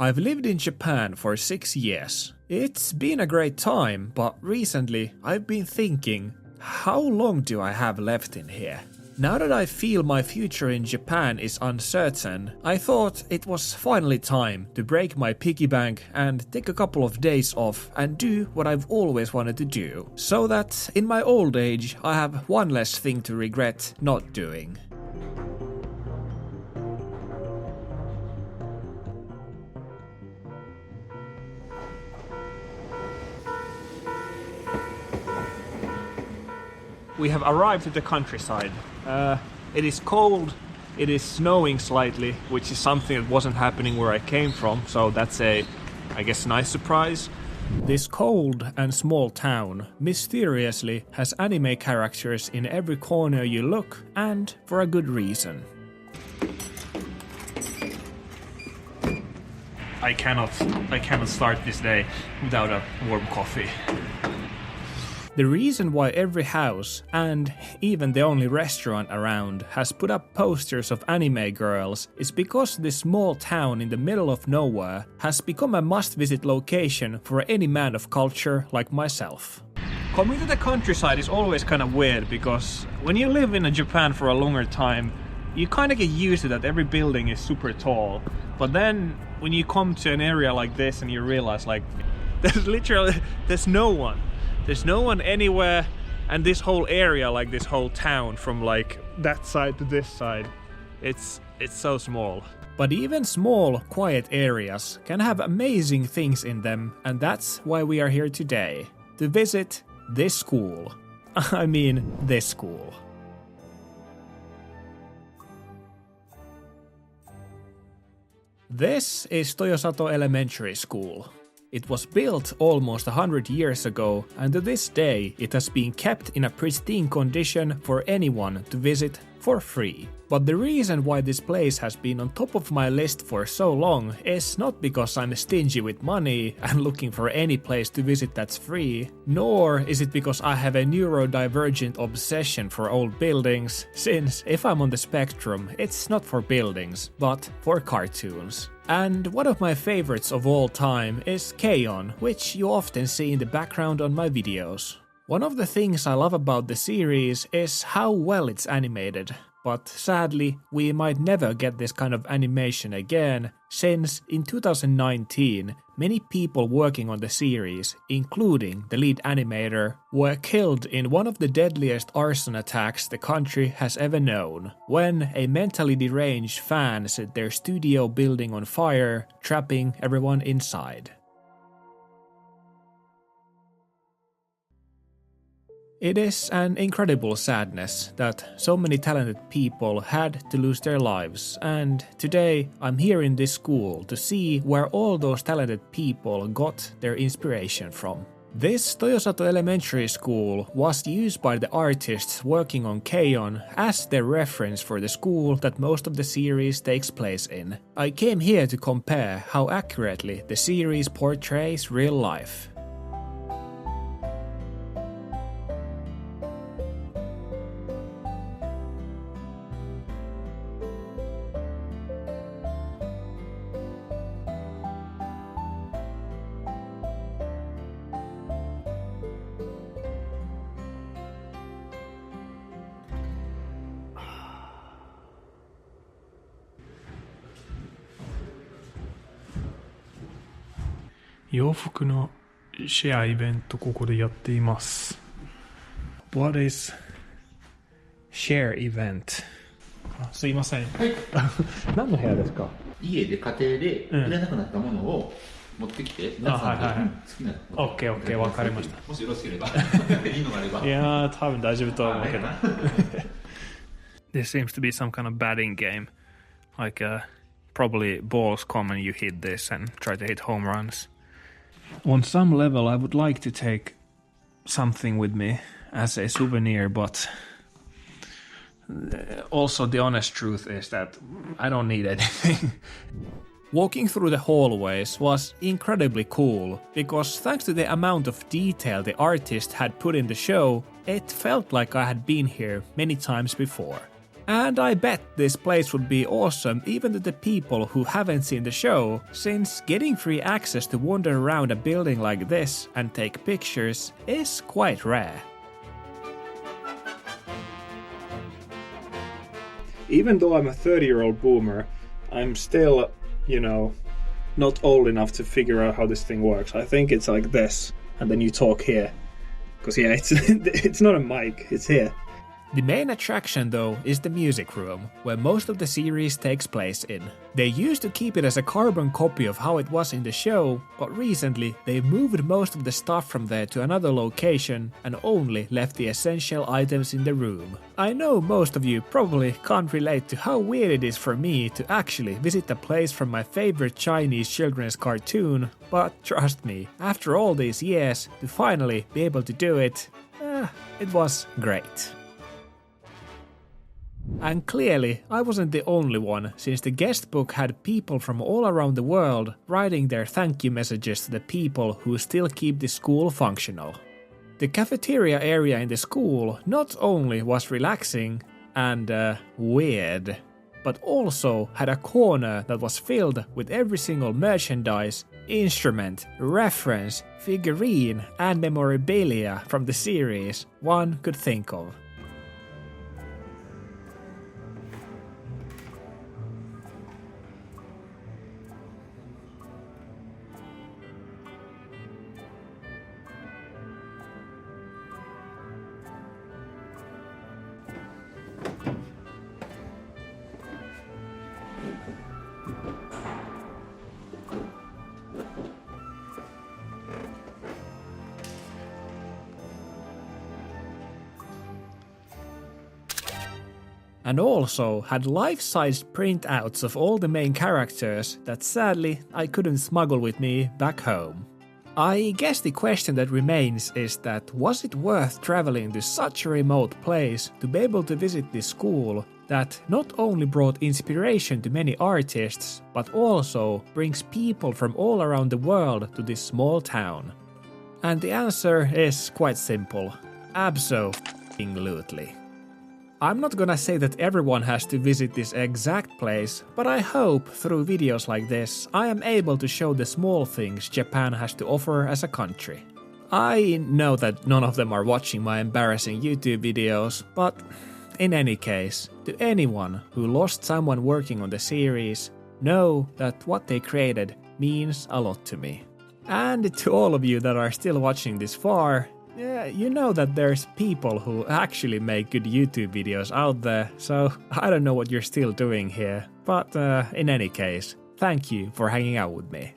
I've lived in Japan for 6 years. It's been a great time, but recently I've been thinking, how long do I have left in here? Now that I feel my future in Japan is uncertain, I thought it was finally time to break my piggy bank and take a couple of days off and do what I've always wanted to do, so that in my old age I have one less thing to regret not doing. We have arrived at the countryside. It is cold, it is snowing slightly, which is something that wasn't happening where I came from, so that's a, I guess, nice surprise. This cold and small town mysteriously has anime characters in every corner you look, and for a good reason. I cannot start this day without a warm coffee. The reason why every house, and even the only restaurant around, has put up posters of anime girls is because this small town in the middle of nowhere has become a must-visit location for any man of culture like myself. Coming to the countryside is always kind of weird because when you live in Japan for a longer time, you kind of get used to that every building is super tall. But then when you come to an area like this and you realize like there's no one. There's no one anywhere, and this whole area, like this whole town from like that side to this side, it's so small. But even small, quiet areas can have amazing things in them, and that's why we are here today, to visit this school. I mean, this school. This is Toyosato Elementary School. It was built almost 100 years ago, and to this day it has been kept in a pristine condition for anyone to visit for free. But the reason why this place has been on top of my list for so long is not because I'm stingy with money and looking for any place to visit that's free, nor is it because I have a neurodivergent obsession for old buildings, since if I'm on the spectrum, it's not for buildings, but for cartoons. And one of my favorites of all time is Kon, which you often see in the background on my videos. One of the things I love about the series is how well it's animated, but sadly we might never get this kind of animation again, since in 2019 many people working on the series, including the lead animator, were killed in one of the deadliest arson attacks the country has ever known, when a mentally deranged fan set their studio building on fire, trapping everyone inside. It is an incredible sadness that so many talented people had to lose their lives, and today I'm here in this school to see where all those talented people got their inspiration from. This Toyosato Elementary School was used by the artists working on Kon as their reference for the school that most of the series takes place in. I came here to compare how accurately the series portrays real life. What is share event? すいません。はい。何の部屋ですか？家で家庭でいらなくなったものを持ってきて、皆さんで好きな。オッケーオッケー、わかりました。もしよろしければ、いいのがあれば。いやー、多分大丈夫と思うけど。There seems to be some kind of batting game, like probably balls come and you hit this and try to hit home runs. On some level, I would like to take something with me as a souvenir, but also the honest truth is that I don't need anything. Walking through the hallways was incredibly cool, because thanks to the amount of detail the artist had put in the show, it felt like I had been here many times before. And I bet this place would be awesome even to the people who haven't seen the show, since getting free access to wander around a building like this and take pictures is quite rare. Even though I'm a 30-year-old boomer, I'm still, not old enough to figure out how this thing works. I think it's like this, and then you talk here. Because it's not a mic, it's here. The main attraction though is the music room, where most of the series takes place in. They used to keep it as a carbon copy of how it was in the show, but recently they moved most of the stuff from there to another location and only left the essential items in the room. I know most of you probably can't relate to how weird it is for me to actually visit a place from my favorite Chinese children's cartoon, but trust me, after all these years, to finally be able to do it, it was great. And clearly, I wasn't the only one, since the guest book had people from all around the world writing their thank you messages to the people who still keep the school functional. The cafeteria area in the school not only was relaxing and weird, but also had a corner that was filled with every single merchandise, instrument, reference, figurine and memorabilia from the series one could think of. And also had life-sized printouts of all the main characters that sadly I couldn't smuggle with me back home. I guess the question that remains is that was it worth traveling to such a remote place to be able to visit this school that not only brought inspiration to many artists but also brings people from all around the world to this small town? And the answer is quite simple. Abso-fucking-lutely. I'm not gonna say that everyone has to visit this exact place, but I hope through videos like this I am able to show the small things Japan has to offer as a country. I know that none of them are watching my embarrassing YouTube videos, but in any case, to anyone who lost someone working on the series, know that what they created means a lot to me. And to all of you that are still watching this far, yeah, you know that there's people who actually make good YouTube videos out there, so I don't know what you're still doing here, but in any case, thank you for hanging out with me.